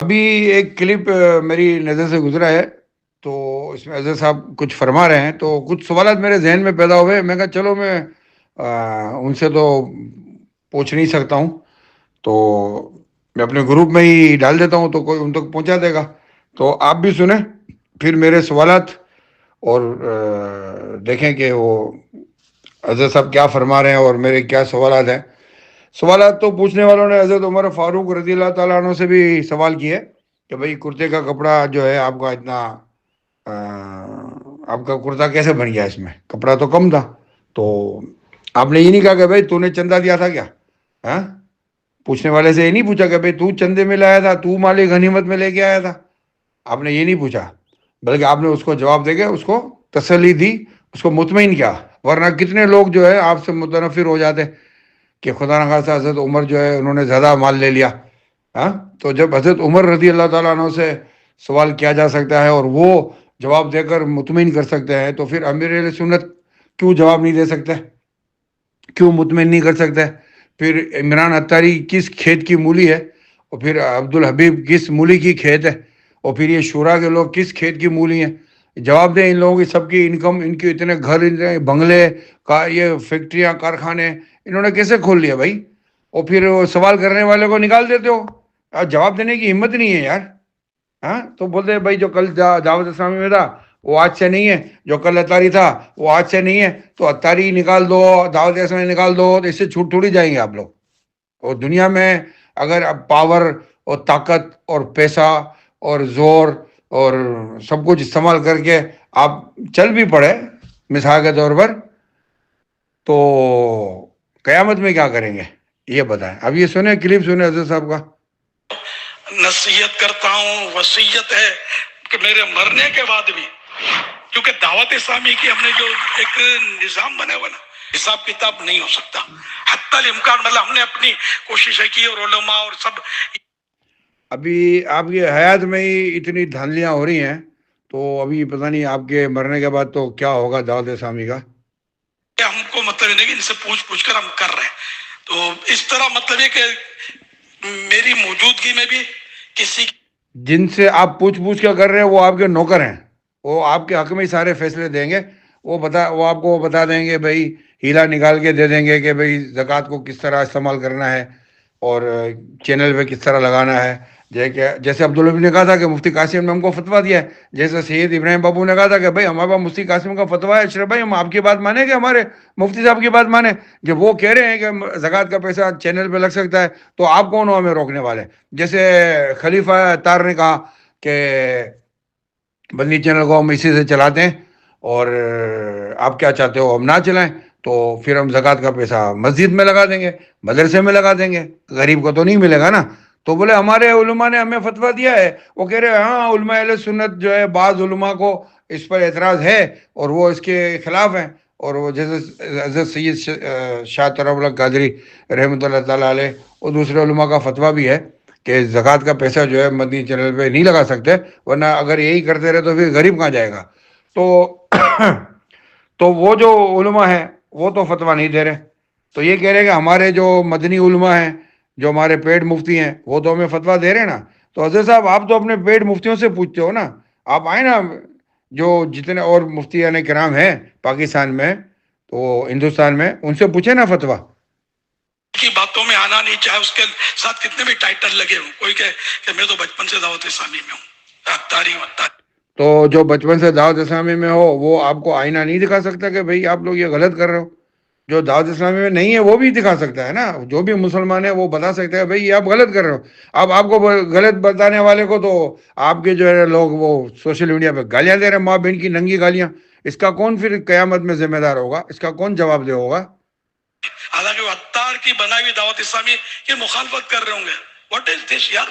ابھی ایک کلپ میری نظر سے گزرا ہے، تو اس میں اظہر صاحب کچھ فرما رہے ہیں، تو کچھ سوالات میرے ذہن میں پیدا ہوئے. میں کہا چلو میں ان سے تو پوچھ نہیں سکتا ہوں، تو میں اپنے گروپ میں ہی ڈال دیتا ہوں تو کوئی ان تک پہنچا دے گا. تو آپ بھی سنیں پھر میرے سوالات، اور دیکھیں کہ وہ اظہر صاحب کیا فرما رہے ہیں اور میرے کیا سوالات ہیں. سوالات تو پوچھنے والوں نے حضرت عمر فاروق رضی اللہ تعالیٰ عنہ سے بھی سوال کیے کہ بھئی کرتے کا کپڑا جو ہے آپ کا اتنا آپ کا کرتا کیسے بن گیا، اس میں کپڑا تو کم تھا. تو آپ نے یہ نہیں کہا کہ بھئی تو نے چندہ دیا تھا کیا. ہاں، پوچھنے والے سے یہ نہیں پوچھا کہ بھئی تو چندے میں لایا تھا، تو مال غنیمت میں لے کے آیا تھا. آپ نے یہ نہیں پوچھا، بلکہ آپ نے اس کو جواب دے کے اس کو تسلی دی، اس کو مطمئن کیا. ورنہ کتنے لوگ جو ہے آپ سے متنفر ہو جاتے کہ خدا نخواستہ حضرت عمر جو ہے انہوں نے زیادہ مال لے لیا. ہاں، تو جب حضرت عمر رضی اللہ تعالیٰ عنہ سے سوال کیا جا سکتا ہے اور وہ جواب دے کر مطمئن کر سکتے ہیں، تو پھر امیر اہل سنت کیوں جواب نہیں دے سکتے، کیوں مطمئن نہیں کر سکتے. پھر عمران اتاری کس کھیت کی مولی ہے، اور پھر عبدالحبیب کس مولی کی کھیت ہے، اور پھر یہ شورا کے لوگ کس کھیت کی مولی ہیں. جواب دیں ان لوگوں کی سب کی انکم، ان کے اتنے گھر، اتنے بنگلے کا، یہ فیکٹریاں، کارخانے انہوں نے کیسے کھول لیا بھائی. اور پھر سوال کرنے والے کو نکال دیتے ہو، جواب دینے کی ہمت نہیں ہے یار. ہاں، تو بولتے بھائی جو کل دعوت اسلامی میں تھا وہ آج سے نہیں ہے، جو کل اتاری تھا وہ آج سے نہیں ہے، تو اتاری نکال دو، دعوت اسلامی نکال دو، تو اس سے چھوٹ تھوڑی جائیں گے آپ لوگ. اور دنیا میں اگر اب پاور اور طاقت اور پیسہ اور زور اور سب کچھ استعمال کر کے آپ چل بھی پڑے مثال کے طور پر، تو قیامت میں کیا کریں گے یہ بتائیں. اب یہ سنیں کلپ سنیں حضرت صاحب کا. نصیحت کرتا ہوں، وصیت ہے کہ میرے مرنے کے بعد بھی، کیونکہ دعوت اسلامی کی ہم نے جو ایک نظام بنا ہوا نا، حساب کتاب نہیں ہو سکتا حتی الامکان. مطلب ہم نے اپنی کوششیں کی اور علماء اور سب. ابھی آپ کی حیات میں ہی اتنی دھاندلیاں ہو رہی ہیں، تو ابھی پتہ نہیں آپ کے مرنے کے بعد تو کیا ہوگا دعوت اسلامی کا. ہم کو مطلب نہیں کہ ان سے پوچھ کر ہم کر رہے ہیں. تو اس طرح مطلب ہے کہ میری موجودگی میں بھی کسی جن سے آپ پوچھ کے کر رہے ہیں وہ آپ کے نوکر ہیں، وہ آپ کے حق میں سارے فیصلے دیں گے. وہ آپ کو بتا دیں گے بھائی، ہیلا نکال کے دے دیں گے کہ بھائی زکوٰۃ کو کس طرح استعمال کرنا ہے اور چینل پہ کس طرح لگانا ہے. جیسے عبدالحبیب نے کہا تھا کہ مفتی قاسم نے ہم کو فتویٰ دیا ہے، جیسے سید ابراہیم بابو نے کہا تھا کہ بھائی ہمارے پاس مفتی قاسم کا فتویٰ ہے، اشرف بھائی ہم آپ کی بات مانیں گے، ہمارے مفتی صاحب کی بات مانیں. جب وہ کہہ رہے ہیں کہ زکوٰۃ کا پیسہ چینل پہ لگ سکتا ہے، تو آپ کون ہو ہمیں روکنے والے. جیسے خلیفہ تار نے کہا کہ بندی چینل کو ہم اسی سے چلاتے ہیں، اور آپ کیا چاہتے ہو ہم نہ چلائیں، تو پھر ہم زکوٰۃ کا پیسہ مسجد میں لگا دیں گے، مدرسے میں لگا دیں گے، غریب کو تو نہیں ملے گا نا. تو بولے ہمارے علماء نے ہمیں فتویٰ دیا ہے. وہ کہہ رہے ہیں ہاں علماء اہل سنت جو ہے بعض علماء کو اس پر اعتراض ہے اور وہ اس کے خلاف ہیں. اور وہ جیسے حضرت سید شاہ طرف اللہ قادری رحمۃ اللہ تعالیٰ علیہ اور دوسرے علماء کا فتویٰ بھی ہے کہ زکوٰۃ کا پیسہ جو ہے مدنی چینل پہ نہیں لگا سکتے، ورنہ اگر یہی کرتے رہے تو پھر غریب کہاں جائے گا. تو وہ جو علماء ہیں وہ تو فتویٰ نہیں دے رہے. تو یہ کہہ رہے کہ ہمارے جو مدنی علماء ہیں، جو ہمارے پیڈ مفتی ہیں، وہ تو ہمیں فتویٰ دے رہے ہیں نا. تو حضرت صاحب آپ تو اپنے پیڈ مفتیوں سے پوچھتے ہو نا، آپ آئیں نا، جو جتنے اور مفتیان کرام ہیں پاکستان میں تو ہندوستان میں، ان سے پوچھیں نا فتویٰ. کی باتوں میں آنا نہیں، چاہے اس کے ساتھ کتنے بھی ٹائٹل لگے ہوں. کوئی کہ میں تو بچپن سے دعوت اسلامی میں ہوں، اتاری. تو جو بچپن سے دعوت اسلامی میں ہو وہ آپ کو آئینہ نہیں دکھا سکتا کہ بھئی آپ لوگ یہ غلط کر رہے ہو. جو دعوت اسلامی میں نہیں ہے وہ بھی دکھا سکتا ہے نا، جو بھی مسلمان ہے وہ بتا سکتا ہے بھئی یہ آپ غلط کر رہے ہو. اب آپ کو غلط بتانے والے کو تو آپ کے جو ہے لوگ وہ سوشل میڈیا پہ گالیاں دے رہے ہیں، ماں بہن کی ننگی گالیاں. اس کا کون پھر قیامت میں ذمہ دار ہوگا، اس کا کون جواب دے ہوگا. حالانکہ وہ اتار کی بنائی ہوئی دعوت اسلامی کی مخالفت کر رہے ہوں گے. واٹ از دس یار.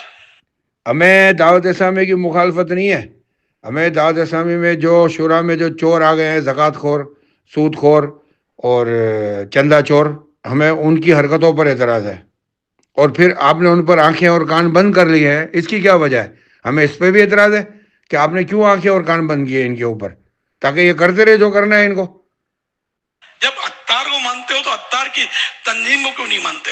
ہمیں دعوت اسلامی کی مخالفت نہیں ہے. ہمیں دعوت اسلامی میں جو شورا میں جو چور آ گئے ہیں، زکوٰۃ خور، سود خور اور چندہ چور، ہمیں ان کی حرکتوں پر اعتراض ہے. اور پھر آپ نے ان پر آنکھیں اور کان بند کر لی ہیں، اس کی کیا وجہ ہے. ہمیں اس پہ بھی اعتراض ہے کہ آپ نے کیوں آنکھیں اور کان بند کیے ان کے اوپر، تاکہ یہ کرتے رہے جو کرنا ہے ان کو. جب اتار کو مانتے ہو تو اتار کی تنظیم کو کیوں نہیں مانتے.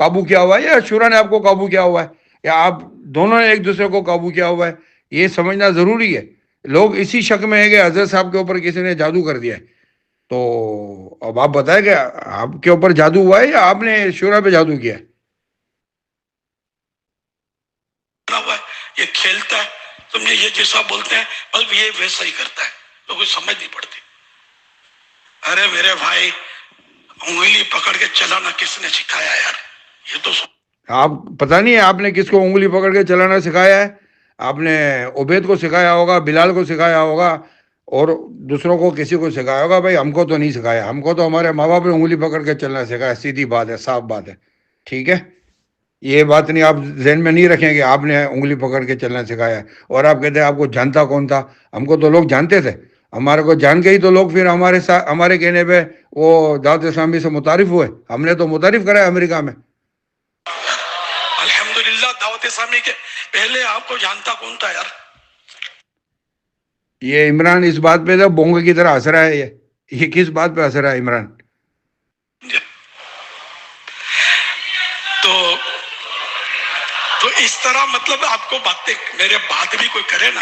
قابو کیا ہوا ہے یا شورا نے آپ کو قابو کیا ہوا ہے یا آپ دونوں نے ایک دوسرے کو قابو کیا ہوا ہے؟ یہ سمجھنا ضروری ہے. لوگ اسی شک میں ہے کہ حضرت صاحب کے اوپر کسی نے جادو کر دیا ہے. تو اب آپ بتائیں کہ آپ کے اوپر جادو ہوا ہے یا آپ نے شورا پہ جادو کیا ہے؟ ہوا ہے یہ کھیلتا ہے تمہیں یہ جیسا بولتے ہیں بلکہ یہ ویسا ہی کرتا ہے تو کچھ سمجھ نہیں پڑتی. ارے میرے بھائی انگلی پکڑ کے چلانا کس نے سکھایا یار؟ یہ تو آپ پتہ نہیں ہے آپ نے کس کو انگلی پکڑ کے چلانا سکھایا ہے. آپ نے عبید کو سکھایا ہوگا, بلال کو سکھایا ہوگا اور دوسروں کو کسی کو سکھایا ہوگا. بھائی ہم کو تو نہیں سکھایا, ہم کو تو ہمارے ماں باپ نے انگلی پکڑ کے چلنا سکھایا. سیدھی بات ہے, صاف بات ہے. ٹھیک ہے, یہ بات نہیں آپ ذہن میں نہیں رکھیں کہ آپ نے انگلی پکڑ کے چلنا سکھایا ہے. اور آپ کہتے ہیں آپ کو جانتا کون تھا؟ ہم کو تو لوگ جانتے تھے. ہمارے کو جان کے ہی تو لوگ پھر ہمارے ساتھ ہمارے کہنے پہ وہ دعوت اسلامی سے متعارف ہوئے. ہم نے تو متعارف کرایا امریکہ میں. الحمدللہ دعوت اسلامی کے پہلے آپ کو جانتا کون تھا یار؟ یہ عمران اس بات پہ تو بونگ کی طرح ہنس رہا ہے. یہ کس بات پہ ہنس رہا ہے عمران؟ تو اس طرح مطلب آپ کو باتیں میرے بات بھی کوئی کرے نا,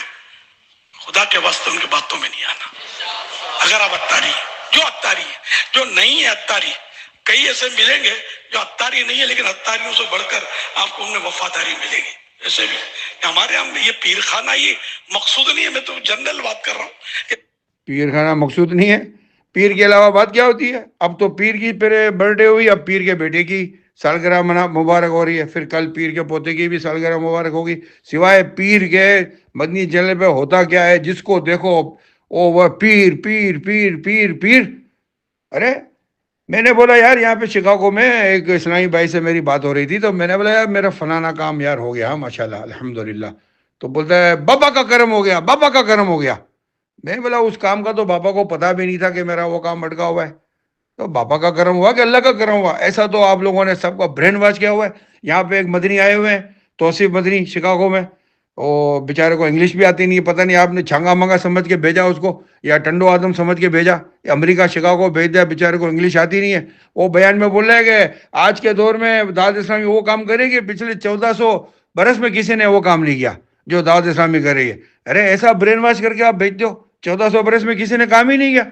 خدا کے واسطے ان کی باتوں میں نہیں آنا. اگر آپ اتاری جو اتاری ہے, جو نہیں ہے اتاری, کئی ایسے ملیں گے جو اتاری نہیں ہے لیکن اتاریوں سے بڑھ کر آپ کو ان میں وفاداری ملے گی. ایسے بھی ہمارے ہم یہ پیر خانہ یہ مقصود نہیں ہے, میں تو جنرل بات کر رہا ہوں. پیر خانہ مقصود نہیں ہے. پیر کے علاوہ بات کیا ہوتی ہے؟ اب تو پیر کی پھر برتھ ڈے ہوئی, اب پیر کے بیٹے کی سالگرہ مبارک ہو رہی ہے, پھر کل پیر کے پوتے کی بھی سالگرہ مبارک ہوگی. سوائے پیر کے مدنی چینل پہ ہوتا کیا ہے؟ جس کو دیکھو وہ پیر پیر پیر پیر پیر. ارے میں نے بولا یار یہاں پہ شکاگو میں ایک اسلامی بھائی سے میری بات ہو رہی تھی, تو میں نے بولا یار میرا فلانا کام یار ہو گیا ماشاءاللہ الحمدللہ. تو بولتا ہے بابا کا کرم ہو گیا, بابا کا کرم ہو گیا. میں بولا اس کام کا تو بابا کو پتا بھی نہیں تھا کہ میرا وہ کام اٹکا ہوا ہے. تو بابا کا کرم ہوا کہ اللہ کا کرم ہوا؟ ایسا تو آپ لوگوں نے سب کا برین واش کیا ہوا ہے. یہاں پہ ایک مدنی آئے ہوئے ہیں, توصیف مدنی, شکاگو میں. وہ بیچارے کو انگلش بھی آتی نہیں, پتہ نہیں آپ نے چھانگا منگا سمجھ کے بھیجا اس کو یا ٹنڈو آدم سمجھ کے بھیجا, یا امریکہ شکاگو بھیج دیا, بیچارے کو انگلش آتی نہیں ہے. وہ بیان میں بول رہے ہیں کہ آج کے دور میں دعوت اسلامی وہ کام کرے گی پچھلے 1400 برس میں کسی نے وہ کام نہیں کیا جو دعوت اسلامی کر رہی ہے. ارے ایسا برین واش کر کے آپ بھیج دو, 1400 برس میں کسی نے کام ہی نہیں کیا.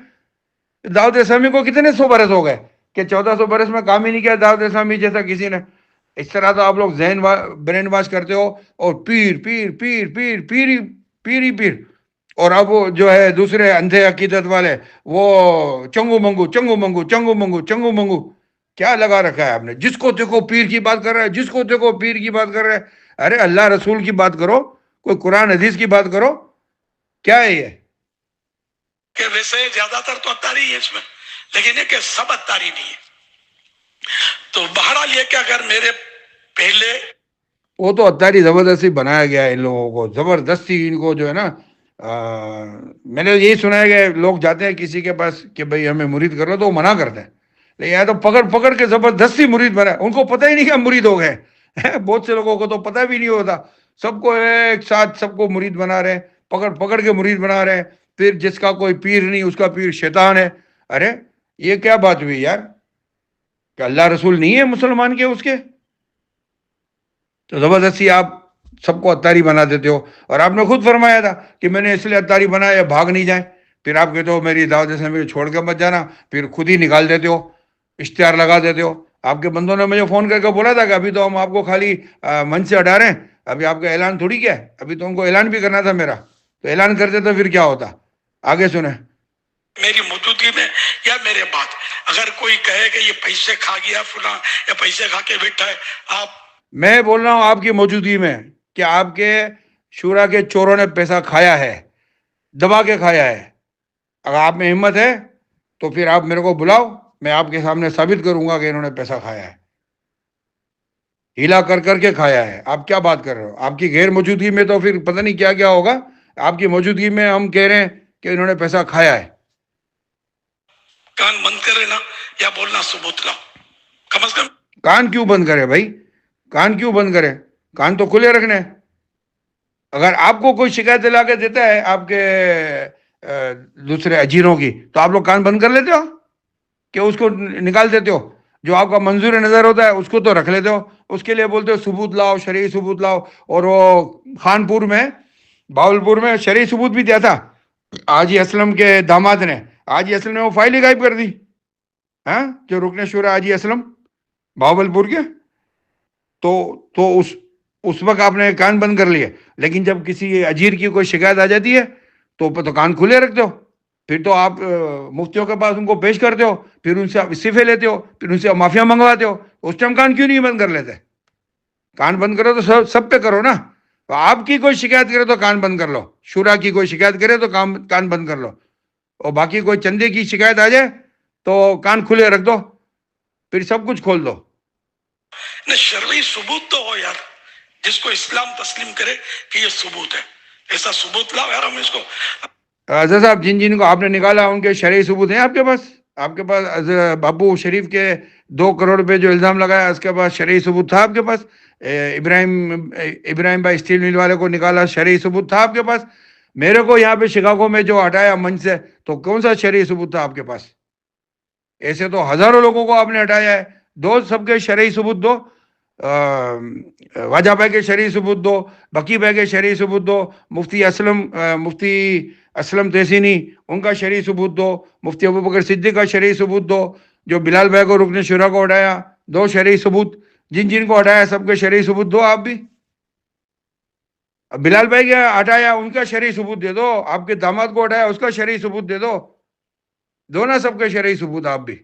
دعوت اسلامی کو کتنے 100 برس ہو گئے کہ 1400 برس میں کام ہی نہیں کیا دعوت اسلامی جیسا کسی نے. اس طرح تو آپ لوگ ذہن برین واش کرتے ہو, اور پیر پیر پیر پیر پیر ہی پیر ہی پیر. اور اب جو ہے دوسرے اندھے عقیدت والے وہ چنگو منگو چنگو منگو چنگو منگو چنگو منگو. کیا لگا رکھا ہے آپ نے؟ جس کو دیکھو پیر کی بات کر رہا ہے, جس کو دیکھو پیر کی بات کر رہا ہے. ارے اللہ رسول کی بات کرو, کوئی قرآن حدیث کی بات کرو. کیا ہے یہ؟ کہ ویسے زیادہ تر تو اتاری ہے اس میں, لیکن یہ کہ سب اتاری نہیں ہے. تو بہرحال یہ کہ اگر میرے پہلے وہ تو اتاری زبردستی بنایا گیا ہے ان لوگوں کو, زبردستی ان کو جو ہے نا. میں نے یہی سنا ہے کہ لوگ جاتے ہیں کسی کے پاس کہ بھئی ہمیں مرید کر لو, تو وہ منع کرتے ہیں. لیکن یہاں تو پکڑ پکڑ کے زبردستی مرید بنا, ان کو پتہ ہی نہیں کہ ہم مرید ہو گئے. بہت سے لوگوں کو تو پتہ بھی نہیں ہوتا, سب کو ایک ساتھ سب کو مرید بنا رہے ہیں, پکڑ پکڑ کے مرید بنا رہے ہیں. پھر جس کا کوئی پیر نہیں اس کا پیر شیطان ہے. ارے یہ کیا بات ہوئی یار؟ کہ اللہ رسول نہیں ہے مسلمان کے اس کے؟ تو زبردستی آپ سب کو اتاری بنا دیتے ہو. اور آپ نے خود فرمایا تھا کہ میں نے اس لیے اتاری بنایا بھاگ نہیں جائیں. پھر آپ کہتے ہو میری دعوت اسلامی چھوڑ کے مت جانا, پھر خود ہی نکال دیتے ہو, اشتہار لگا دیتے ہو. آپ کے بندوں نے مجھے فون کر کے بولا تھا کہ ابھی تو ہم آپ کو خالی منچ سے ہٹا رہے ہیں, ابھی آپ کا اعلان تھوڑی کیا ہے, ابھی تو ان کو اعلان بھی کرنا تھا میرا. تو اعلان کرتے تو پھر کیا ہوتا؟ آگے سنیں. میری موجودگی میں یا میرے بعد اگر کوئی کہے کہ یہ پیسے کھا گیا فلاں یا پیسے کھا کے بیٹھا ہے, آپ میں بول رہا ہوں آپ کی موجودگی میں کہ آپ کے شورا کے چوروں نے پیسہ کھایا ہے, دبا کے کھایا ہے. اگر آپ میں ہمت ہے تو پھر آپ میرے کو بلاؤ, میں آپ کے سامنے ثابت کروں گا کہ انہوں نے پیسہ کھایا ہے, ہیلا کر کر کے کھایا ہے. آپ کیا بات کر رہے ہو؟ آپ کی غیر موجودگی میں تو پھر پتہ نہیں کیا کیا ہوگا. آپ کی موجودگی میں ہم کہہ رہے ہیں کہ انہوں نے پیسہ کھایا ہے. کان بند کرے نا یا بولنا ثبوت لاؤ, کم از کم. کان کیوں بند کرے بھائی؟ کان کیوں بند کرے؟ کان تو کھلے رکھنے. اگر آپ کو کوئی شکایت لا کے دیتا ہے آپ کے دوسرے اجیروں کی, تو آپ لوگ کان بند کر لیتے ہو کہ اس کو نکال دیتے ہو؟ جو آپ کا منظور نظر ہوتا ہے اس کو تو رکھ لیتے ہو, اس کے لیے بولتے ہو ثبوت لاؤ, شرعی ثبوت لاؤ. اور وہ خانپور میں, باولپور میں شرعی ثبوت بھی دیا تھا حاجی اسلم کے داماد نے. حاجی اسلم نے وہ فائل ہی غائب کر دی, ہاں, جو رکن شورا حاجی اسلم باولپور کے. تو اس وقت آپ نے کان بند کر لیے. لیکن جب کسی اجیر کی کوئی شکایت آ جاتی ہے تو کان کھلے رکھتے ہو. پھر تو آپ مفتیوں کے پاس ان کو پیش کرتے ہو, پھر ان سے آپ استعفے لیتے ہو, پھر ان سے معافیا منگواتے ہو. اس ٹائم کان کیوں نہیں بند کر لیتے؟ کان بند کرو تو سب پہ کرو نا. آپ کی کوئی شکایت کرے تو کان بند کر لو, شورا کی کوئی شکایت کرے تو کان بند کر لو, اور باقی کوئی چندے کی شکایت آ جائے تو کان کھلے رکھ دو, پھر سب کچھ کھول دو. شرعی ثبوت تو ہو یار, جس کو اسلام تسلیم کرے کہ یہ ثبوت ہے, ایسا ثبوت لاؤ یار. ہم اس کو حضرت صاحب جن کو آپ نے نکالا ان کے شرعی ثبوت ہیں آپ کے پاس؟ آپ کے پاس بابو شریف کے 2 کروڑ روپے جو الزام لگایا اس کے پاس شرعی ثبوت تھا آپ کے پاس؟ ابراہیم بھائی اسٹیل مل والے کو نکالا, شرعی ثبوت تھا آپ کے پاس؟ میرے کو یہاں پہ شکاگو میں جو ہٹایا منچ سے, تو کون سا شرعی ثبوت تھا آپ کے پاس؟ ایسے تو ہزاروں لوگوں کو آپ نے ہٹایا ہے. دو سب کے شرعی ثبوت دو, واجہ بھائی کے شرعی ثبوت دو, بکی بھائی کے شرعی ثبوت دو, مفتی اسلم تحسینی ان کا شرعی ثبوت دو, مفتی ابوبکر صدیق کا شرعی ثبوت دو, جو بلال بھائی کو رکن شورا کو ہٹایا 2 شرعی ثبوت, جن کو ہٹایا سب کے شرعی ثبوت دو. آپ بھی بلال بھائی کے ہٹایا ان کا شرعی ثبوت دے دو, آپ کے داماد کو ہٹایا اس کا شرعی ثبوت دے دو نا سب کے شرعی ثبوت. آپ بھی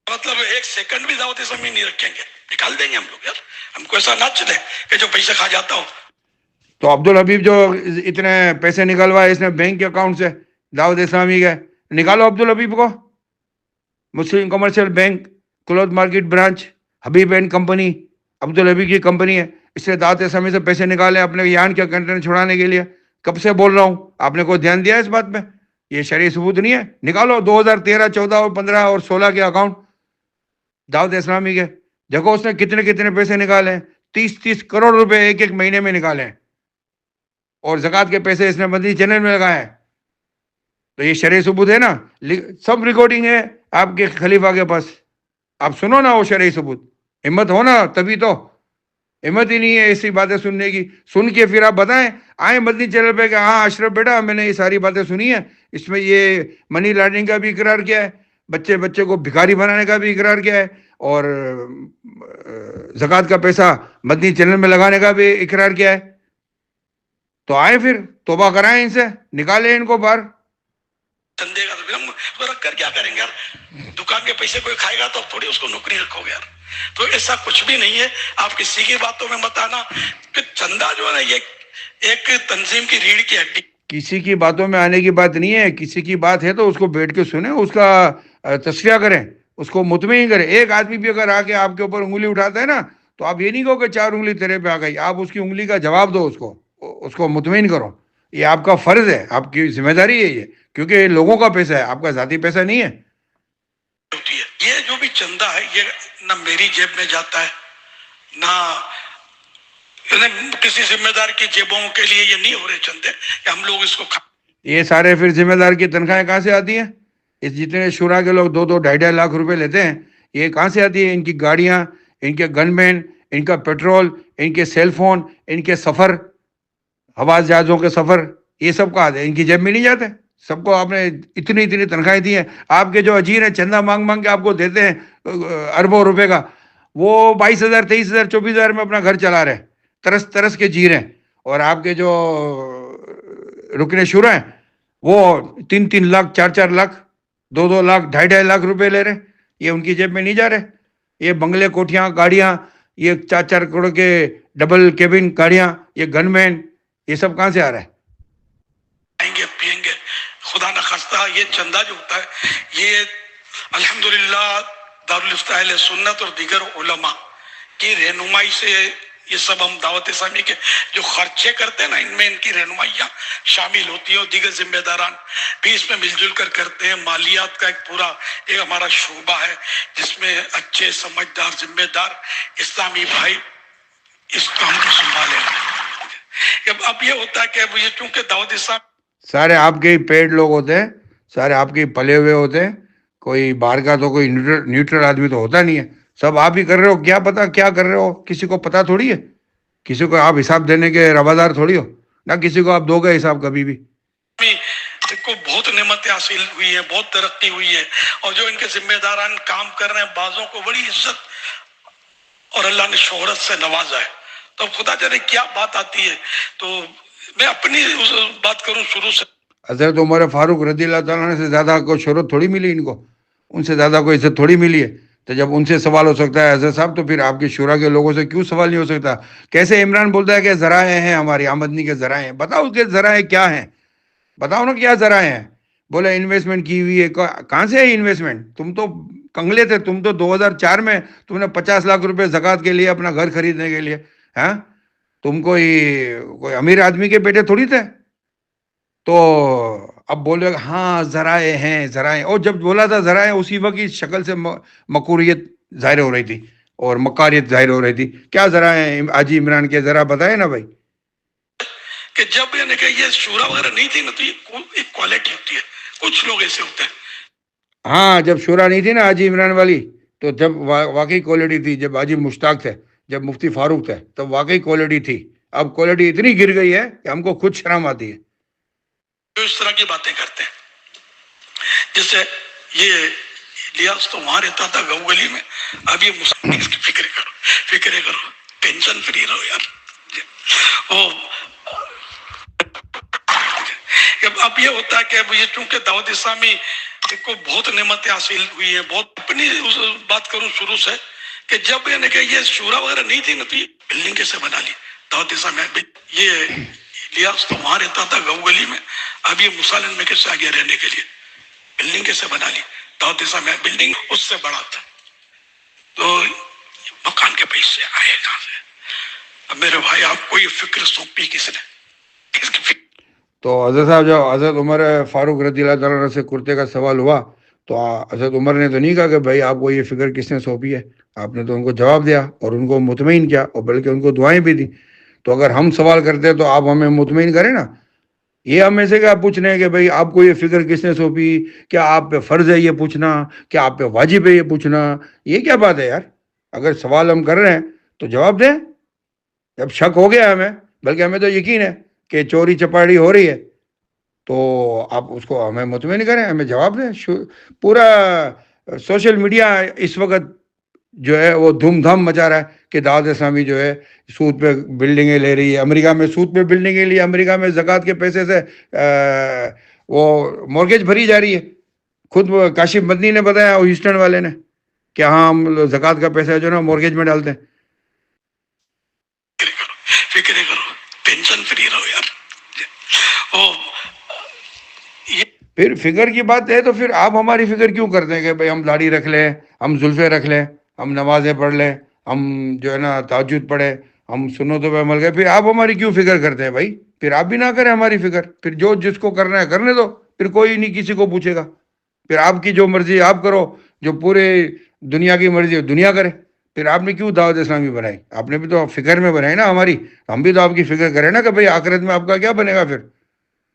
مطلب 1 سیکنڈ بھی دعوت اسلامی نہیں رکھیں گے, نکال دیں گے ہم لوگ یار. ہم کو ایسا نہ چلے کہ جو پیسے کھا جاتا ہو. تو عبدالحبیب جو اتنے پیسے نکلوائے اس نے بینک کے اکاؤنٹ سے دعوت اسلامی کے, نکالو عبدالحبیب کو. Muslim commercial bank cloth market branch Habib and company, Abdul Habib کی کمپنی ہے, اس سے دعوت اسلامی سے پیسے نکالے اپنے یان کے کنٹینر چھڑانے کے لیے. کب سے بول رہا ہوں, آپ نے کوئی دھیان دیا اس بات پہ؟ یہ شرعی ثبوت نہیں ہے. نکالو 2013 14 اور 15 اور 16 کے اکاؤنٹ دعوت اسلامی کے. دیکھو اس نے کتنے پیسے نکالے, 30 کروڑ روپے ایک مہینے میں نکالے, اور زکوٰۃ کے پیسے اس نے مدنی چینل میں لگائے ہیں. تو یہ شرعی ثبوت ہے نا, سب ریکارڈنگ ہے آپ کے خلیفہ کے پاس. آپ سنو نا وہ شرعی ثبوت, ہمت ہو نا, تبھی تو. ہمت ہی نہیں ہے ایسی باتیں سننے کی. سن کے پھر آپ بتائیں, آئیں مدنی چینل پہ کہ ہاں اشرف بیٹا میں نے یہ ساری باتیں سنی ہیں, اس میں یہ منی لانڈرنگ کا بھی اقرار کیا ہے, بچے کو بھکاری بنانے کا بھی اقرار کیا ہے, اور زکوٰۃ کا پیسہ مدنی چینل میں لگانے کا بھی اقرار کیا ہے. تو آئے پھر توبہ کرائیں, ان سے نکالیں ان کو باہر. چندے کا تو رکھ کر کیا کریں گے یار؟ دکان کے پیسے کوئی کھائے گا تو تھوڑی اس کو نوکری رکھو گے یار. تو ایسا کچھ بھی نہیں ہے. آپ کسی کی باتوں میں مت آنا کہ چندہ جو ہے نا یہ ایک تنظیم کی ریڑھ کی ہڈی. کسی کی باتوں میں آنے کی بات نہیں ہے. کسی کی بات ہے تو اس کو بیٹھ کے سنیں, اس کا تصفیہ کریں, اس کو مطمئن کریں. ایک آدمی بھی اگر آ کے آپ کے اوپر انگلی اٹھاتا ہے نا, تو آپ یہ نہیں کہو کہ 4 انگلی تیرے پہ آ گئی. آپ اس کی انگلی کا جواب دو, اس کو مطمئن کرو. یہ آپ کا فرض ہے, آپ کی ذمہ داری ہے یہ, کیونکہ یہ لوگوں کا پیسہ ہے, آپ کا ذاتی پیسہ نہیں ہے. ہوتی ہے. یہ جو بھی چندہ ہے یہ نہ میری جیب میں جاتا ہے نہ کسی ذمہ دار کی جیبوں کے لیے. یہ نہیں ہو رہے چندے کہ ہم لوگ اس کو یہ سارے پھر ذمہ دار کی تنخواہیں کہاں سے آتی ہیں؟ اس جتنے شورا کے لوگ 2.5 لاکھ روپے لیتے ہیں, یہ کہاں سے آتی ہے؟ ان کی گاڑیاں, ان کے گن مین, ان کا پیٹرول, ان کے سیل فون, ان کے سفر, ہوائی جہازوں کے سفر, یہ سب کہاں ہے؟ ان کی جیب میں نہیں جاتے. سب کو آپ نے اتنی تنخواہیں دی ہیں. آپ کے جو اجیر ہیں چندہ مانگ کے آپ کو دیتے ہیں اربوں روپے کا, وہ 22,000 23,000 24,000 میں اپنا گھر چلا رہے, ترس کے جی رہے ہیں. اور آپ کے جو رکن شورا ہیں وہ 3 لاکھ 4 لاکھ 2 لاکھ 2.5 لاکھ روپے لے رہے. یہ ان کی جیب میں نہیں جا رہے. یہ بنگلے, کوٹھیاں, گاڑیاں, یہ 4 کروڑ کے ڈبل کیبن گاڑیاں, یہ گن مین, یہ سب کہاں سے آ رہا ہے؟ کھائیں گے پیئیں گے, خدا نہ خواستہ. یہ چندہ جو ہوتا ہے یہ الحمدللہ دارالفتہ اہل سنت اور دیگر علماء کی رہنمائی سے یہ سب ہم دعوت اسلامی کے جو خرچے کرتے ہیں نا, ان میں ان کی رہنمائیاں شامل ہوتی ہیں, اور دیگر ذمہ داران بھی اس میں مل جل کر کرتے ہیں. مالیات کا ایک پورا ایک ہمارا شعبہ ہے جس میں اچھے سمجھدار ذمہ دار اسلامی بھائی اس کام کو سنبھالے. اب یہ ہوتا ہے کہ اب یہ چونکہ دعوت اسلام سارے آپ کے ہی پیڈ لوگ ہوتے ہیں, سارے آپ کے ہی پلے ہوئے ہوتے ہیں. کوئی باہر کا تو کوئی نیوٹرل آدمی تو ہوتا نہیں ہے. سب آپ ہی کر رہے ہو. کیا پتا کیا کر رہے ہو, کسی کو پتا تھوڑی ہے. کسی کو آپ حساب دینے کے روادار تھوڑی ہو نہ, کسی کو آپ دو گے حساب کبھی بھی. کو بہت نعمتیں حاصل ہوئی ہے, بہت ترقی ہوئی ہے, اور جو ان کے ذمہ داران کام کر رہے ہیں, بعضوں کو بڑی عزت اور اللہ نے شہرت سے نوازا ہے. تو خدا جانے کیا بات آتی ہے. تو میں اپنی بات کروں شروع سے. حضرت عمر فاروق رضی اللہ تعالیٰ عنہ سے زیادہ کوئی شہرت تھوڑی ملی ان کو, ان سے زیادہ کوئی عزت تھوڑی ملی ہے. تو جب ان سے سوال ہو سکتا ہے حضرت صاحب, تو پھر آپ کی شورا کے لوگوں سے کیوں سوال نہیں ہو سکتا؟ کیسے عمران بولتا ہے کہ ذرائع ہیں ہماری آمدنی کے ذرائع ہیں. بتاؤ کہ ذرائع کیا ہیں, بتاؤ نا کیا ذرائع ہیں. بولے انویسٹمنٹ کی ہوئی ہے. کہاں سے ہے انویسٹمنٹ؟ تم تو کنگلے تھے. تم تو 2004 میں تم نے 50 لاکھ روپے زکوٰۃ کے لیے اپنا گھر خریدنے کے لیے, ہاں, تم کوئی امیر آدمی کے بیٹے تھوڑی تھے. تو اب بولے ہاں ذرائع ہیں ذرائع, اور جب بولا تھا ذرائع اسی وقت کی شکل سے مکوریت ظاہر ہو رہی تھی اور مکاریت ظاہر ہو رہی تھی. کیا ذرائع ہیں حاجی عمران کے, ذرا بتائے نا بھائی. کہ جب یعنی کہ یہ شورا وغیرہ نہیں تھی نا, تو یہ ایک کوالٹی ہوتی ہے. کچھ لوگ ایسے ہوتے ہیں. ہاں, جب شورا نہیں تھی نا حاجی عمران والی, تو جب واقعی کوالٹی تھی. جب حاجی مشتاق تھے, جب مفتی فاروق تھے, تب واقعی کوالٹی تھی. اب کوالٹی اتنی گر گئی ہے کہ ہم کو خود شرم آتی ہے. جو اس طرح کی باتیں کرتے ہیں, جیسے یہ الیاس تو وہاں رہتا تھا گاؤں گلی میں, اب یہ مسلمان کی فکر کرو, ٹینشن فری رہو یار. اب یہ ہوتا ہے کہ اب یہ چونکہ دعوت اسلامی کو بہت نعمتیں حاصل ہوئی ہے, بہت. اپنی بات کروں شروع سے, کہ جب یعنی کہ یہ شورا وغیرہ نہیں تھی نا, تو یہ بلڈنگ کیسے بنا لی دعوت اسلامی. یہ الیاس تو وہاں رہتا تھا گاؤں گلی میں, اب یہ مسالن میں کیسے آگے رہنے کے لیے بلڈنگ کیسے بنا لی دعوت اسلامی. بلڈنگ اس سے بڑا تھا, تو مکان کے پیسے آئے کہاں سے؟ اب میرے بھائی آپ کو یہ فکر سونپی کس نے, کس کی فکر؟ تو حضرت صاحب جب حضرت عمر فاروق رضی اللہ تعالیٰ عنہ سے کرتے کا سوال ہوا, تو حضرت عمر نے تو نہیں کہا کہ بھائی آپ کو یہ فکر کس نے سونپی ہے. آپ نے تو ان کو جواب دیا اور ان کو مطمئن کیا, اور بلکہ ان کو دعائیں بھی دی. تو اگر ہم سوال کرتے ہیں تو آپ ہمیں مطمئن کریں نا. یہ ہم میں سے کیا پوچھ رہے ہیں کہ بھائی آپ کو یہ فکر کس نے سونپی, کیا آپ پہ فرض ہے یہ پوچھنا, کیا آپ پہ واجب ہے یہ پوچھنا. یہ کیا بات ہے یار؟ اگر سوال ہم کر رہے ہیں تو جواب دیں. جب شک ہو گیا ہمیں, بلکہ ہمیں تو یقین ہے کہ چوری چپاڑی ہو رہی ہے, تو آپ اس کو ہمیں مطمئن کریں, ہمیں جواب دیں. پورا سوشل میڈیا اس وقت جو ہے وہ دھوم دھام مچا رہا ہے کہ دعوت اسلامی جو ہے سود پہ بلڈنگیں لے رہی ہے. امریکہ میں سود پہ بلڈنگیں لی, امریکہ میں زکوٰۃ کے پیسے سے وہ مورگیج بھری جا رہی ہے. خود کاشف مدنی نے بتایا, ہیوسٹن والے نے, کہ ہاں ہم زکوٰۃ کا پیسہ جو ہے نا مورگیج میں ڈالتے ہیں. فکر کرو, ٹینشن فری رہو یار. پھر فکر کی بات ہے تو پھر آپ ہماری فکر کیوں کرتے ہیں کہ بھائی ہم داڑھی رکھ لیں, ہم زلفے رکھ لیں, ہم نمازیں پڑھ لیں, ہم جو ہے نا تہجد پڑھیں, ہم سنتوں پہ عمل کریں. پھر آپ ہماری کیوں فکر کرتے ہیں بھائی؟ پھر آپ بھی نہ کریں ہماری فکر. پھر جو جس کو کرنا ہے کرنے دو, پھر کوئی نہیں کسی کو پوچھے گا. پھر آپ کی جو مرضی آپ کرو, جو پورے دنیا کی مرضی ہے دنیا کرے. پھر آپ نے کیوں دعوت اسلامی بنائی؟ آپ نے بھی تو فکر میں بنائی نا ہماری. ہم بھی تو آپ کی فکر کریں نا کہ بھائی آخرت میں آپ کا کیا بنے گا. پھر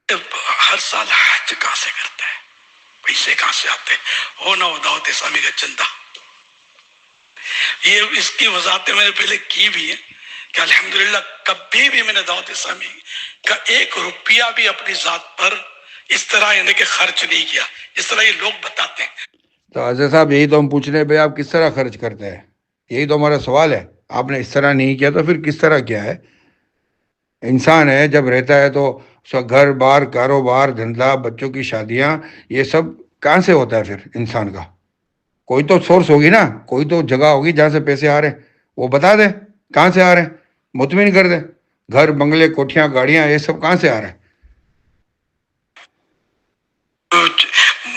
ہر سال حج کہاں سے کرتا ہے, پیسے کہاں سے آتے ہو نہ ہو دعوت اسلامی کا چندہ. یہ اس کی وضاحتیں میں نے پہلے کی بھی ہیں کہ الحمدللہ کبھی بھی میں نے دعوت اسلامی کا 1 روپیہ بھی اپنی ذات پر اس طرح یعنی کہ خرچ نہیں کیا جس طرح یہ لوگ بتاتے ہیں. تو حضرت صاحب یہی تو ہم پوچھ رہے ہیں بھائی آپ کس طرح خرچ کرتے ہیں, یہی تو ہمارا سوال ہے. آپ نے اس طرح نہیں کیا تو پھر کس طرح کیا ہے؟ انسان ہے جب رہتا ہے تو اس کا گھر بار, کاروبار, دھندا, بچوں کی شادیاں, یہ سب کہاں سے ہوتا ہے پھر انسان کا؟ کوئی تو سورس ہوگی نا, کوئی تو جگہ ہوگی جہاں سے پیسے آ رہے ہیں. وہ بتا دیں کہاں سے آ رہے ہیں, مطمئن کر دیں. گھر بنگلے کوٹھیاں گاڑیاں یہ سب کہاں سے آ رہے ہیں؟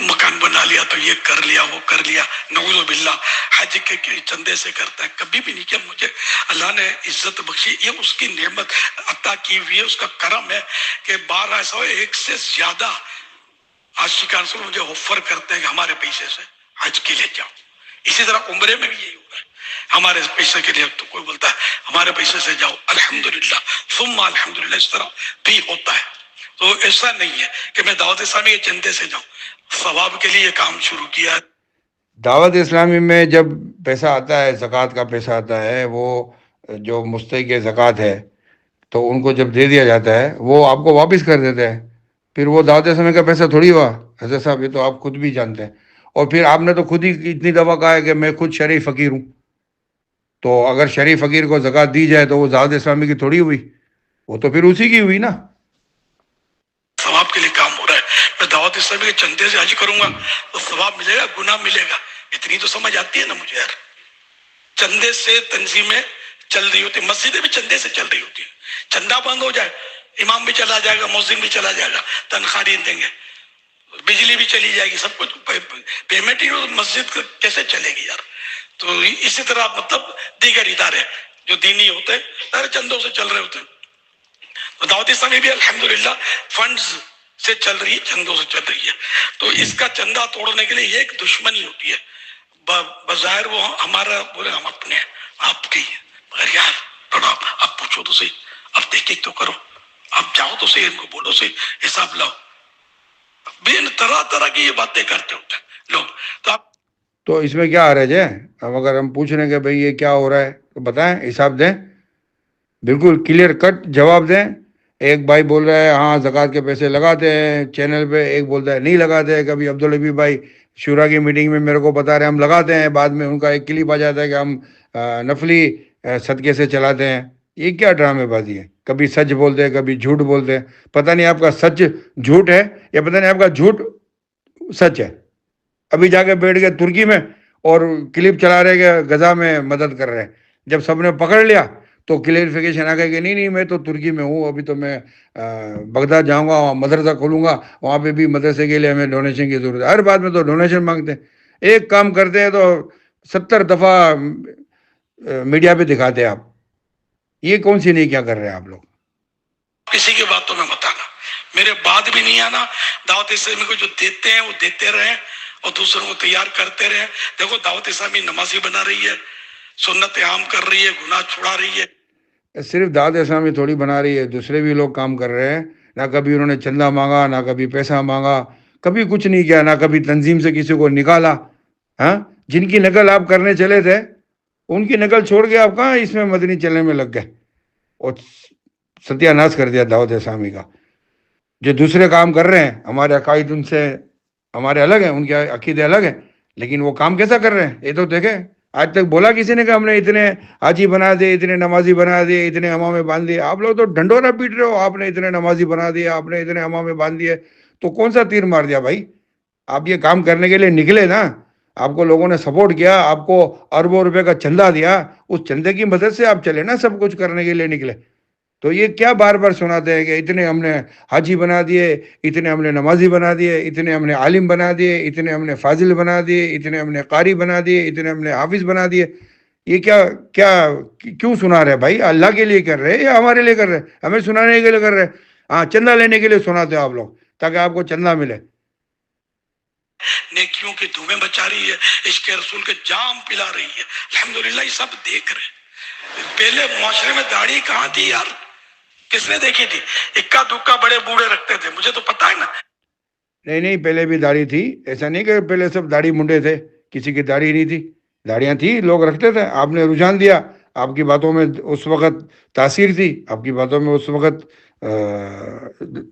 مکان بنا لیا تو یہ کر لیا وہ کر لیا, نعوذ باللہ. حج کے چندے سے کرتا ہے, کبھی بھی نہیں کیا. مجھے اللہ نے عزت بخشی, یہ اس کی نعمت عطا کی ہوئی ہے, اس کا کرم ہے کہ بار ایسا ہو 1 سے زیادہ عاشقان سے مجھے آفر کرتے ہیں کہ ہمارے پیسے سے حج کے لیے جاؤ. اسی طرح عمرے میں بھی یہی ہو رہا ہے, ہمارے پیسے کے لیے. تو کوئی بولتا ہے ہمارے پیسے سے جاؤ, الحمدللہ ثم الحمدللہ, اس طرح بھی ہوتا ہے. تو ایسا نہیں ہے کہ میں دعوت اسلامی کے چندے سے جاؤں, ثواب کے لیے کام شروع کیا. دعوت اسلامی میں جب پیسہ آتا ہے، زکوٰۃ کا پیسہ آتا ہے، وہ جو مستحق زکوٰۃ ہے تو ان کو جب دے دیا جاتا ہے وہ آپ کو واپس کر دیتے ہیں. پھر وہ دعوت اسلامی کا پیسہ تھوڑی ہوا حضرت صاحب، یہ تو آپ خود بھی جانتے ہیں. اور پھر آپ نے تو خود ہی اتنی دفعہ کہا ہے کہ میں خود شرعی فقیر ہوں. تو اگر شرعی فقیر کو زکوٰۃ دی جائے تو وہ دعوت اسلامی کی تھوڑی ہوئی، وہ تو پھر اسی کی ہوئی نا. ثواب کے لیے کام ہو رہا ہے. میں دعوت اسلامی کے چندے سے حج کروں گا تو ثواب ملے گا، گناہ ملے گا. اتنی تو سمجھ آتی ہے نا مجھے یار. چندے سے تنظیمیں چل رہی ہوتی، مسجدیں بھی چندے سے چل رہی ہوتی ہیں. چندہ بند ہو جائے، امام بھی چلا جائے گا، مؤذن بھی چلا جائے گا، تنخواہ نہیں دیں گے، بجلی بھی چلی جائے گی، سب کچھ پیمنٹ ہی مسجد کیسے چلے گی یار. تو اسی طرح مطلب دیگر ادارے جو دینی ہوتے ہیں سارے چندوں سے چل رہے ہوتے ہیں. تو دعوت اسلامی بھی الحمدللہ فنڈز سے چل رہی ہے، چندوں سے چل رہی ہے. تو اس کا چندہ توڑنے کے لیے یہ ایک دشمنی ہوتی ہے. بظاہر وہ ہمارا بولے ہم اپنے ہیں، آپ کی مگر یار تھوڑا اب پوچھو تو صحیح، اب تحقیق تو کرو، اب جاؤ تو صحیح، ان کو بولو صحیح، حساب لاؤ. طرح طرح کی یہ باتیں کرتے ہوتے ہیں لوگ. تو اس میں کیا حرج ہے؟ اب اگر ہم پوچھ رہے ہیں کہ بھئی یہ کیا ہو رہا ہے تو بتائیں، حساب دیں، بالکل کلیئر کٹ جواب دیں. ایک بھائی بول رہا ہے ہاں زکوٰۃ کے پیسے لگاتے ہیں چینل پہ، ایک بولتا ہے نہیں لگاتے. کبھی عبدالحبیب بھائی شورا کی میٹنگ میں میرے کو بتا رہے ہیں ہم لگاتے ہیں، بعد میں ان کا ایک کلپ آ جاتا ہے کہ ہم نفلی صدقے سے چلاتے ہیں. یہ کیا ڈرامے بازی ہے؟ کبھی سچ بولتے ہیں، کبھی جھوٹ بولتے ہیں. پتہ نہیں آپ کا سچ جھوٹ ہے یا پتہ نہیں آپ کا جھوٹ سچ ہے. ابھی جا کے بیٹھ گئے ترکی میں اور کلپ چلا رہے کہ غزہ میں مدد کر رہے ہیں. جب سب نے پکڑ لیا تو کلیئرفیکیشن آ گیا کہ نہیں میں تو ترکی میں ہوں، ابھی تو میں بغداد جاؤں گا، وہاں مدرسہ کھولوں گا، وہاں پہ بھی مدرسے کے لیے ہمیں ڈونیشن کی ضرورت ہے. ہر بات میں تو ڈونیشن مانگتے ہیں. ایک کام کرتے ہیں تو 70 دفعہ میڈیا پہ دکھاتے ہیں. آپ یہ کون سی نہیں کیا کر رہے ہیں آپ لوگ؟ کسی کی باتوں میں مت آنا، میرے بعد بھی نہیں آنا. دعوت اسلامی کو جو دیتے ہیں وہ دیتے رہیں اور دوسروں کو تیار کرتے رہیں. دیکھو دعوت اسلامی نمازی بنا رہی ہے، سنت عام کر رہی ہے، گناہ چھڑا رہی ہے. صرف دعوت اسلامی تھوڑی بنا رہی ہے، دوسرے بھی لوگ کام کر رہے ہیں. نہ کبھی انہوں نے چندہ مانگا، نہ کبھی پیسہ مانگا، کبھی کچھ نہیں کیا، نہ کبھی تنظیم سے کسی کو نکالا. ہاں، جن کی نقل آپ کرنے چلے تھے ان کی نقل چھوڑ کے آپ کہاں اس میں مدنی چلنے میں لگ گئے اور ستیہ ناش کر دیا دعوت اسلامی کا. جو دوسرے کام کر رہے ہیں ہمارے عقائد ان سے ہمارے الگ ہیں، ان کے عقیدے الگ ہیں، لیکن وہ کام کیسا کر رہے ہیں یہ تو دیکھیں. آج تک بولا کسی نے کہ ہم نے اتنے حاجی بنا دیے، اتنے نمازی بنا دیے، اتنے امامے باندھ دیے؟ آپ لوگ تو ڈنڈورا پیٹ رہے ہو. آپ نے اتنے نمازی بنا دیے، آپ نے اتنے امامے باندھ دیے، تو کون سا تیر مار دیا بھائی؟ آپ یہ کام کرنے کے لیے نکلے نا، آپ کو لوگوں نے سپورٹ کیا، آپ کو اربوں روپے کا چندہ دیا، اس چندے کی مدد سے آپ چلے نا، سب کچھ کرنے کے لیے نکلے. تو یہ کیا بار بار سناتے ہیں کہ اتنے ہم نے حاجی بنا دیے، اتنے ہم نے نمازی بنا دیے، اتنے ہم نے عالم بنا دیے، اتنے ہم نے فاضل بنا دیے، اتنے ہم نے قاری بنا دیے، اتنے ہم نے حافظ بنا دیے. یہ کیا کیا کیوں سنا رہے بھائی؟ اللہ کے لیے کر رہے یا ہمارے لیے کر رہے؟ ہمیں سنانے کے لیے کر رہے؟ ہاں، چندہ لینے کے لیے سناتے ہو آپ لوگ تاکہ آپ کو چندہ ملے. نیکیوں کی دھومیں بچا رہی ہے، عشق رسول کے جام پلا رہی ہے. الحمدللہ یہ سب دیکھ رہے. پہلے معاشرے میں داڑھی کہاں تھی یار؟ کس نے دیکھی تھی؟ اکا دکا بڑے بوڑھے رکھتے تھے، مجھے تو پتا ہے نا. نہیں پہلے بھی داڑھی تھی، ایسا نہیں کہ پہلے سب داڑھی منڈے تھے، کسی کی داڑھی نہیں تھی. داڑیاں تھی، لوگ رکھتے تھے. آپ نے رجحان دیا، آپ کی باتوں میں اس وقت تاثیر تھی، آپ کی باتوں میں اس وقت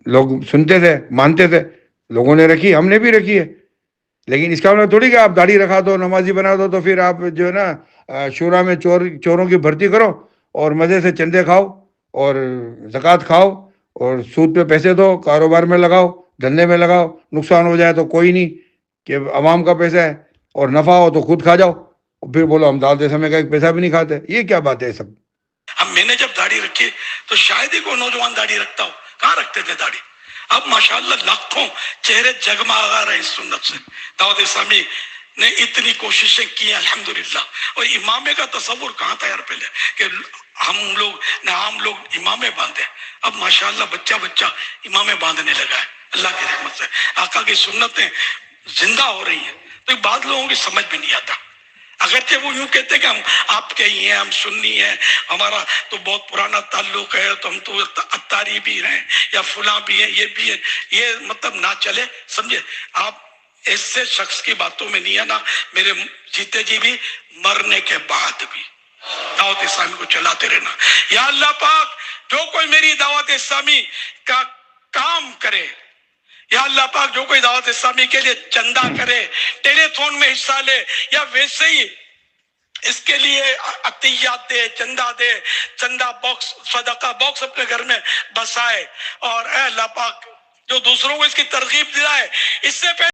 لوگ سنتے تھے، مانتے تھے، لوگوں نے رکھی، ہم نے بھی رکھی ہے. لیکن اس کا مطلب تھوڑی کہ آپ داڑھی رکھا دو، نمازی بنا دو تو پھر آپ جو ہے نا شورا میں چوروں کی بھرتی کرو اور مزے سے چندے کھاؤ اور زکوٰۃ کھاؤ اور سود پہ پیسے دو، کاروبار میں لگاؤ، دھندے میں لگاؤ. نقصان ہو جائے تو کوئی نہیں کہ عوام کا پیسہ ہے، اور نفع ہو تو خود کھا جاؤ، اور پھر بولو ہم دعوت اسلامی کا ایک پیسہ بھی نہیں کھاتے. یہ کیا بات ہے سب؟ اب میں نے جب داڑھی رکھی تو شاید ہی کوئی نوجوان داڑھی رکھتا ہو. کہاں رکھتے تھے داڑھی؟ اب ماشاءاللہ لاکھوں چہرے جگمگا رہے اس سنت سے. دعوت اسلامی نے اتنی کوششیں کی ہیں الحمدللہ. اور امامے کا تصور کہاں تھا یار پہلے کہ ہم لوگ نہ عام لوگ امامے باندھے؟ اب ماشاءاللہ بچہ بچہ امامے باندھنے لگا ہے اللہ کی رحمت سے. آقا کی سنتیں زندہ ہو رہی ہیں. تو بعض لوگوں کی سمجھ بھی نہیں آتا. اگرچہ وہ یوں کہتے کہ ہم آپ کے ہی ہیں، ہم سنی ہیں، ہمارا تو بہت پرانا تعلق ہے، تو ہم تو اتاری بھی ہیں یا فلاں بھی ہیں، یہ بھی ہے. یہ مطلب نہ چلے، سمجھے آپ. ایسے شخص کی باتوں میں نہیں آنا، میرے جیتے جی بھی مرنے کے بعد بھی دعوت اسلامی کو چلاتے رہنا۔ یا اللہ پاک جو کوئی میری دعوت اسلامی کا کام کرے، یا اللہ پاک جو کوئی دعوت اسلامی کے لیے چندہ کرے، ٹیلی تھون میں حصہ لے، یا ویسے ہی اس کے لیے عطیات دے، چندہ دے، چندہ باکس، صدقہ باکس اپنے گھر میں بسائے، اور اے اللہ پاک جو دوسروں کو اس کی ترغیب دلائے، اس سے پہلے